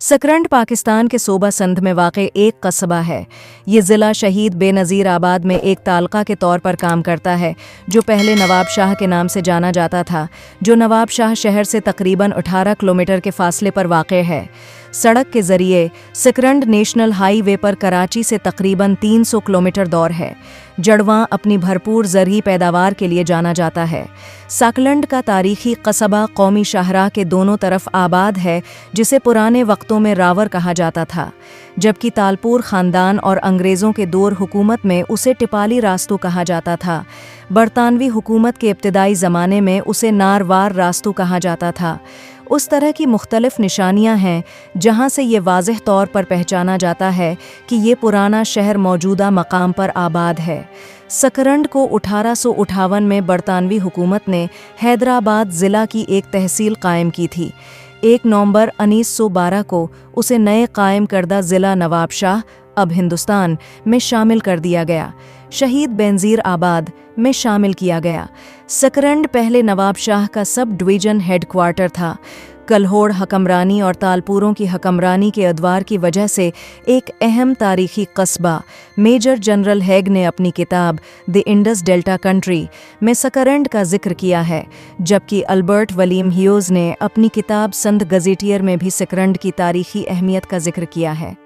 सकरंड पाकिस्तान के सूबा सिंध में वाक़ एक कस्बा है। ये ज़िला शहीद बेनज़ीर आबाद में एक तालका के तौर पर काम करता है, जो पहले नवाब शाह के नाम से जाना जाता था, जो नवाब शाह शहर से तकरीबन 18 किलोमीटर के फासले पर वाक़ है। सड़क के ज़रिए सकरंड नेशनल हाईवे पर कराची से तकरीबन 300 किलोमीटर दूर है। जड़वां अपनी भरपूर ज़रई पैदावार के लिए जाना जाता है। सकरंड का तारीख़ी कस्बा कौमी शाहराह के दोनों तरफ आबाद है, जिसे पुराने वक्तों में रावर कहा जाता था, जबकि तालपुर ख़ानदान और अंग्रेज़ों के दौर हुकूमत में उसे टिपाली रास्तू कहा जाता था। बरतानवी हुकूमत के इब्तदाई ज़माने में उसे नारवार रास्तू कहा जाता था। उस तरह की मुख्तलिफ निशानियां हैं जहां से ये वाज़ेह तौर पर पहचाना जाता है कि ये पुराना शहर मौजूदा मकाम पर आबाद है। सकरंड को 1858 में बरतानवी हुकूमत ने हैदराबाद ज़िला की एक तहसील कायम की थी। 1 नवंबर 1912 को उसे नए कायम करदा ज़िला नवाब शाह, अब हिंदुस्तान, में शामिल कर दिया गया। शहीद बेनज़ीर आबाद में शामिल किया गया। सकरंड पहले नवाब शाह का सब डिवीज़न हेडक्वार्टर था। कल्होड़ हकमरानी और तालपुरों की हकमरानी के अदवार की वजह से एक अहम तारीख़ी कस्बा। मेजर जनरल हैग ने अपनी किताब द इंडस डेल्टा कंट्री में सकरंड का जिक्र किया है, जबकि अल्बर्ट वलीम ह्यूज़ ने अपनी किताब संद गज़ेटियर में भी सकरंड की तारीख़ी अहमियत का जिक्र किया है।